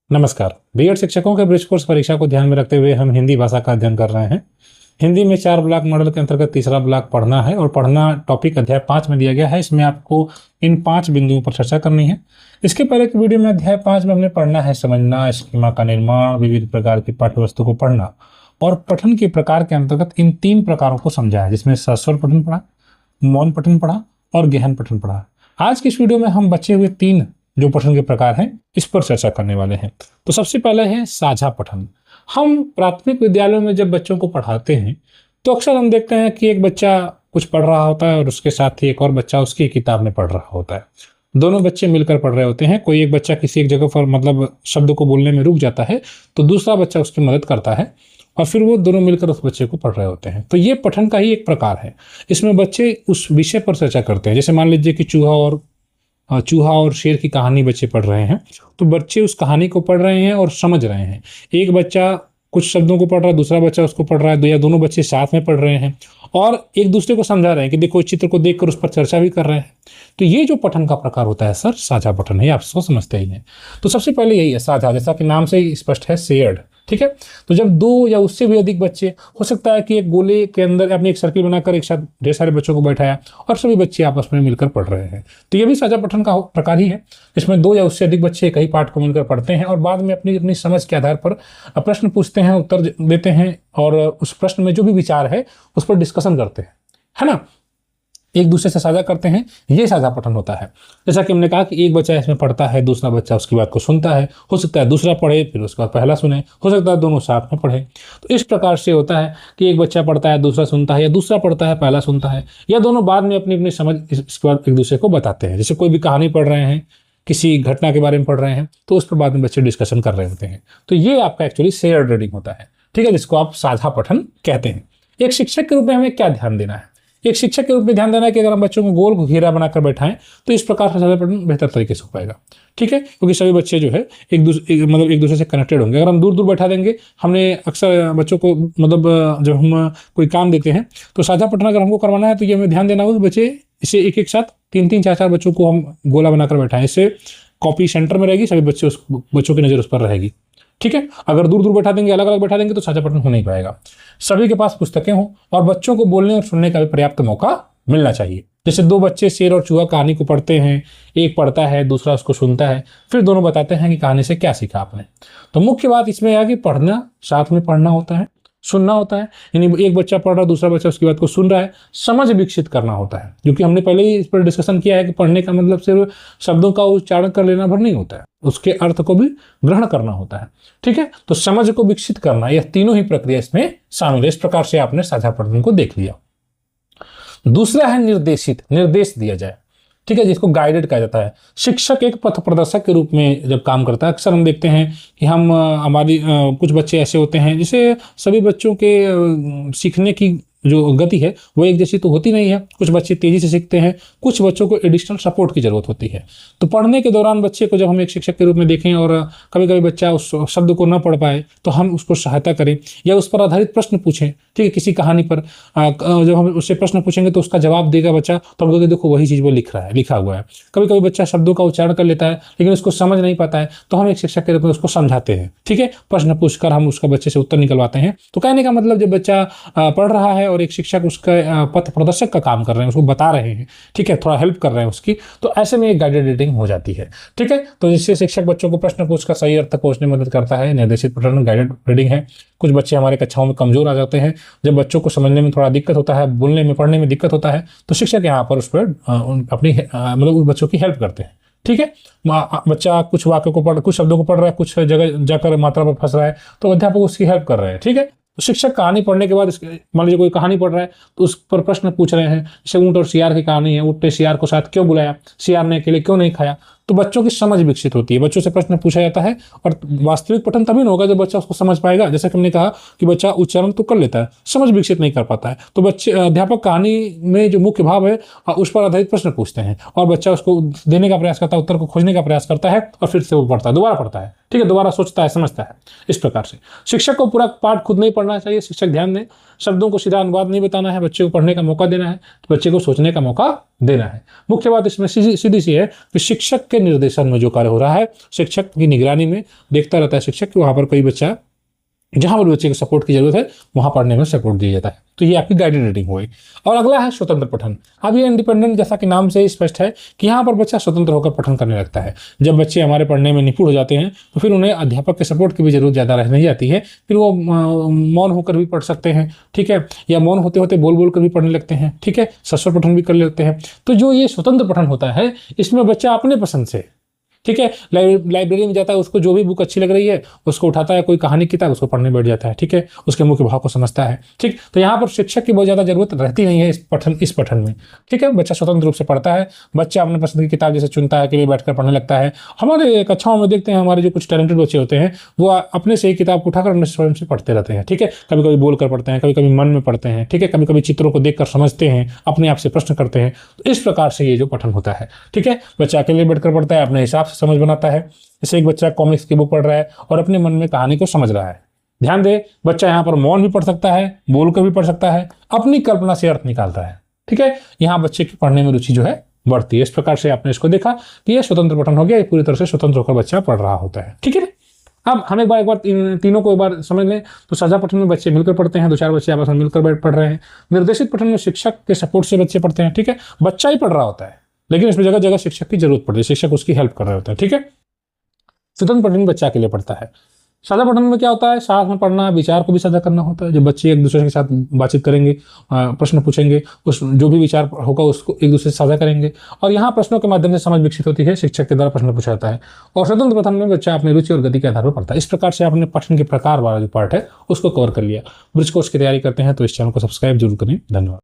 नमस्कार। बीएड शिक्षकों के ब्रिज कोर्स परीक्षा को ध्यान में रखते हुए हम हिंदी भाषा का अध्ययन कर रहे हैं। हिंदी में 4 ब्लॉक मॉडल के अंतर्गत तीसरा ब्लॉक पढ़ना है और पढ़ना टॉपिक अध्याय 5 में दिया गया है। इसमें आपको इन 5 बिंदुओं पर चर्चा करनी है। इसके पहले की वीडियो में अध्याय 5 में हमने पढ़ना है समझना, स्कीमा का निर्माण, विविध प्रकार की पाठ्य वस्तु को पढ़ना और पठन के प्रकार के अंतर्गत इन 3 प्रकारों को समझा है, जिसमें सस्वर पठन पढ़ा, मौन पठन पढ़ा और गहन पठन पढ़ा। आज की इस वीडियो में हम बचे हुए 3 जो पठन के प्रकार हैं इस पर चर्चा करने वाले हैं। तो सबसे पहले है साझा पठन। हम प्राथमिक विद्यालयों में जब बच्चों को पढ़ाते हैं तो अक्सर हम देखते हैं कि एक बच्चा कुछ पढ़ रहा होता है और उसके साथ ही एक और बच्चा उसकी किताब में पढ़ रहा होता है। दोनों बच्चे मिलकर पढ़ रहे होते हैं। कोई एक बच्चा किसी एक जगह पर शब्द को बोलने में रुक जाता है तो दूसरा बच्चा उसकी मदद करता है और फिर वो दोनों मिलकर उस बच्चे को पढ़ रहे होते हैं। तो ये पठन का ही एक प्रकार है। इसमें बच्चे उस विषय पर चर्चा करते हैं। जैसे मान लीजिए कि चूहा और शेर की कहानी बच्चे पढ़ रहे हैं, तो बच्चे उस कहानी को पढ़ रहे हैं और समझ रहे हैं। एक बच्चा कुछ शब्दों को पढ़ रहा है, दूसरा बच्चा उसको पढ़ रहा है, या दोनों बच्चे साथ में पढ़ रहे हैं और एक दूसरे को समझा रहे हैं कि देखो इस चित्र को देखकर उस पर चर्चा भी कर रहे हैं। तो ये जो पठन का प्रकार होता है सर, साझा पठन है। आप इसको समझते ही हैं। तो सबसे पहले यही है साझा, जैसा कि नाम से ही स्पष्ट है, शेयर्ड। ठीक है। तो जब 2 या उससे भी अधिक बच्चे, हो सकता है कि एक गोले के अंदर आपने एक सर्किल बनाकर एक साथ ढेर सारे बच्चों को बैठाया और सभी बच्चे आपस में मिलकर पढ़ रहे हैं, तो ये भी साझा पठन का प्रकार ही है। इसमें 2 या उससे अधिक बच्चे एक ही पाठ को मिलकर पढ़ते हैं और बाद में अपनी अपनी समझ के आधार पर प्रश्न पूछते हैं, उत्तर देते हैं और उस प्रश्न में जो भी विचार है उस पर डिस्कशन करते हैं, है ना, एक दूसरे से साझा करते हैं। ये साझा पठन होता है। जैसा कि हमने कहा कि एक बच्चा इसमें पढ़ता है, दूसरा बच्चा उसकी बात को सुनता है। हो सकता है दूसरा पढ़े फिर उसके बाद पहला सुने, हो सकता है दोनों साथ में पढ़े। तो इस प्रकार से होता है कि एक बच्चा पढ़ता है, दूसरा सुनता है, या दूसरा पढ़ता है, पहला सुनता है, या दोनों बाद में अपनी अपनी समझ इसके बाद एक दूसरे को बताते हैं। जैसे कोई भी कहानी पढ़ रहे हैं, किसी घटना के बारे में पढ़ रहे हैं, तो उस पर बाद में बच्चे डिस्कशन कर रहे होते हैं। तो ये आपका एक्चुअली शेयर्ड रीडिंग होता है। ठीक है, जिसको आप साझा पठन कहते हैं। एक शिक्षक के रूप में हमें क्या ध्यान देना है? एक शिक्षक के रूप में ध्यान देना है कि अगर हम बच्चों को गोल घेरा बनाकर बैठाएं तो इस प्रकार से साझा पठन बेहतर तरीके से हो पाएगा। ठीक है, क्योंकि सभी बच्चे जो है एक दूसरे से कनेक्टेड होंगे। अगर हम दूर दूर बैठा देंगे, हमने अक्सर बच्चों को जब हम कोई काम देते हैं तो साझा पठन अगर हमको करवाना है तो ये हमें ध्यान देना होगा कि बच्चे इसे एक एक साथ 3-3, 4-4 बच्चों को हम गोला बनाकर बैठाएं। इससे कॉपी सेंटर में रहेगी, सभी बच्चों की नज़र उस पर रहेगी। ठीक है। अगर दूर दूर बैठा देंगे, अलग अलग बैठा देंगे तो साझा पठन हो नहीं पाएगा। सभी के पास पुस्तकें हों और बच्चों को बोलने और सुनने का भी पर्याप्त मौका मिलना चाहिए। जैसे 2 बच्चे शेर और चूहा कहानी को पढ़ते हैं, एक पढ़ता है, दूसरा उसको सुनता है, फिर दोनों बताते हैं कि कहानी से क्या सीखा आपने। तो मुख्य बात इसमें है कि पढ़ना, साथ में पढ़ना होता है, सुनना होता है। यानी एक बच्चा पढ़ रहा है, दूसरा बच्चा उसकी बात को सुन रहा है, समझ विकसित करना होता है। क्योंकि हमने पहले ही इस पर डिस्कशन किया है कि पढ़ने का मतलब सिर्फ शब्दों का उच्चारण कर लेना भर नहीं होता है, उसके अर्थ को भी ग्रहण करना होता है। ठीक है, तो समझ को विकसित करना, यह तीनों ही प्रक्रिया इसमें शामिल है। इस प्रकार से आपने साझा पठन को देख लिया। दूसरा है निर्देशित, निर्देश दिया जाए। ठीक है, जिसको गाइडेड कहा जाता है। शिक्षक एक पथ प्रदर्शक के रूप में जब काम करता है, अक्सर हम देखते हैं कि हमारी कुछ बच्चे ऐसे होते हैं, जिसे सभी बच्चों के सीखने की जो गति है वो एक जैसी तो होती नहीं है। कुछ बच्चे तेजी से सीखते हैं, कुछ बच्चों को एडिशनल सपोर्ट की जरूरत होती है। तो पढ़ने के दौरान बच्चे को जब हम एक शिक्षक के रूप में देखें और कभी कभी बच्चा उस शब्द को न पढ़ पाए तो हम उसको सहायता करें या उस पर आधारित प्रश्न पूछें। ठीक है, किसी कहानी पर जब हम उससे प्रश्न पूछेंगे तो उसका जवाब देगा बच्चा, तो हम कहेंगे देखो वही चीज़ वो लिखा हुआ है। कभी कभी बच्चा शब्दों का उच्चारण कर लेता है लेकिन उसको समझ नहीं पाता है, तो हम एक शिक्षक के रूप में उसको समझाते हैं। ठीक है, प्रश्न पूछकर हम उसका बच्चे से उत्तर निकलवाते हैं। तो कहने का मतलब जब बच्चा पढ़ रहा है और एक शिक्षक उसका पथ प्रदर्शक का काम कर रहे हैं, उसको बता रहे हैं, ठीक है, थोड़ा हेल्प कर रहे हैं उसकी, तो ऐसे में एक गाइडेड रीडिंग हो जाती है। ठीक है, तो जिससे शिक्षक बच्चों को प्रश्न पूछकर सही अर्थ तक पहुंचने में मदद करता है। निर्देशित पठन गाइडेड रीडिंग है। कुछ बच्चे हमारे कक्षाओं में कमजोर आ जाते हैं, जब बच्चों को समझने में थोड़ा दिक्कत होता है, बोलने में, पढ़ने में दिक्कत होता है, तो शिक्षक यहाँ पर उस पर अपनी उस बच्चों की हेल्प करते हैं। ठीक है, बच्चा कुछ वाक्य को कुछ शब्दों को पढ़ रहा है, कुछ जगह जाकर मात्रा पर फंस रहा है, तो अध्यापक उसकी हेल्प कर रहे हैं। ठीक है, तो शिक्षक कहानी पढ़ने के बाद मान लीजिए कोई कहानी पढ़ रहा है तो उस पर प्रश्न पूछ रहे हैं। जैसे ऊंट और सियार की कहानी है, ऊंट ने सियार को साथ क्यों बुलाया, सियार ने अकेले क्यों नहीं खाया। तो बच्चों की समझ विकसित होती है, बच्चों से प्रश्न पूछा जाता है और वास्तविक पठन तभी होगा जब बच्चा उसको समझ पाएगा। जैसे कि हमने कहा कि बच्चा उच्चारण तो कर लेता है, समझ विकसित नहीं कर पाता है, तो बच्चे अध्यापक कहानी में जो मुख्य भाव है उस पर आधारित प्रश्न पूछते हैं और बच्चा उसको देने का प्रयास करता है, उत्तर को खोजने का प्रयास करता है और फिर से वो पढ़ता है, दोबारा पढ़ता है। ठीक है, दोबारा सोचता है, समझता है। इस प्रकार से शिक्षक को पूरा पाठ खुद नहीं पढ़ना चाहिए। शिक्षक ध्यान दें, शब्दों को सीधा अनुवाद नहीं बताना है, बच्चे को पढ़ने का मौका देना है, तो बच्चे को सोचने का मौका देना है। मुख्य बात इसमें सीधी सी है कि शिक्षक के निर्देशन में जो कार्य हो रहा है, शिक्षक की निगरानी में देखता रहता है शिक्षक कि वहां पर कोई बच्चा, जहां पर बच्चे को सपोर्ट की जरूरत है वहां पढ़ने में सपोर्ट दिया जाता है। तो ये आपकी गाइडेड रीडिंग हुई। और अगला है स्वतंत्र पठन। अब ये इंडिपेंडेंट, जैसा कि नाम से ही स्पष्ट है कि यहाँ पर बच्चा स्वतंत्र होकर पठन करने लगता है। जब बच्चे हमारे पढ़ने में निपुण हो जाते हैं तो फिर उन्हें अध्यापक के सपोर्ट की भी जरूरत ज़्यादा रह नहीं जाती है। फिर वो मौन होकर भी पढ़ सकते हैं, ठीक है, या मौन होते होते बोल बोल कर भी पढ़ने लगते हैं, ठीक है, सस्वर पठन भी कर लेते हैं। तो जो ये स्वतंत्र पठन होता है, इसमें बच्चा अपने पसंद से, ठीक है, लाइब्रेरी में जाता है, उसको जो भी बुक अच्छी लग रही है उसको उठाता है, कोई कहानी की किताब उसको पढ़ने बैठ जाता है, ठीक है, उसके मुख्य भाव को समझता है, ठीक। तो यहाँ पर शिक्षक की बहुत ज़्यादा जरूरत रहती नहीं है इस पठन में, ठीक है। बच्चा स्वतंत्र रूप से पढ़ता है, बच्चा अपने पसंद की किताब जैसे चुनता है, अकेले बैठकर पढ़ने लगता है। हमारे कक्षाओं में देखते हैं, हमारे जो कुछ टैलेंटेड बच्चे होते हैं वो अपने से ही किताब उठाकर अपने स्वयं से पढ़ते रहते हैं, ठीक है। कभी कभी बोल कर पढ़ते हैं, कभी कभी मन में पढ़ते हैं, ठीक है, कभी कभी चित्रों को देखकर समझते हैं, अपने आप से प्रश्न करते हैं। तो इस प्रकार से ये जो पठन होता है, ठीक है, बच्चा अकेले बैठकर पढ़ता है, अपने हिसाब से समझ बनाता है। जैसे एक बच्चा कॉमिक्स की बुक पढ़ रहा है और अपने मन में कहानी को समझ रहा है। ध्यान दे, बच्चा यहाँ पर मौन भी पढ़ सकता है, बोलकर भी पढ़ सकता है, अपनी कल्पना से अर्थ निकालता है, ठीक है। यहाँ बच्चे की पढ़ने में रुचि जो है बढ़ती है। इस प्रकार से आपने इसको देखा कि यह स्वतंत्र पठन हो गया, ये पूरी तरह से स्वतंत्र होकर बच्चा पढ़ रहा होता है, ठीक है। अब हम एक बार तीनों को एक बार समझ लें। तो साझा पठन में बच्चे मिलकर पढ़ते हैं, 2-4 बच्चे आपस में मिलकर पढ़ रहे हैं। निर्देशित पठन में शिक्षक के सपोर्ट से बच्चे पढ़ते हैं, ठीक है, बच्चा ही पढ़ रहा होता है लेकिन इसमें जगह जगह शिक्षक की जरूरत पड़ती है, शिक्षक उसकी हेल्प कर रहे होते हैं, ठीक है। स्वतंत्र पठन बच्चा के लिए पढ़ता है। साझा पठन में क्या होता है, साथ में पढ़ना, विचार को भी साझा करना होता है। जब बच्चे एक दूसरे के साथ बातचीत करेंगे, प्रश्न पूछेंगे, उस जो भी विचार होगा उसको एक दूसरे से साझा करेंगे और यहाँ प्रश्नों के माध्यम से समझ विकसित होती है, शिक्षक के द्वारा प्रश्न पूछा जाता है। और स्वतंत्र पठन में बच्चा अपनी रुचि और गति के आधार पर पढ़ता है। इस प्रकार से आपने पठन के प्रकार वाला जो पार्ट है उसको कवर कर लिया। ब्रिज कोर्स की तैयारी करते हैं तो इस चैनल को सब्सक्राइब जरूर करें। धन्यवाद।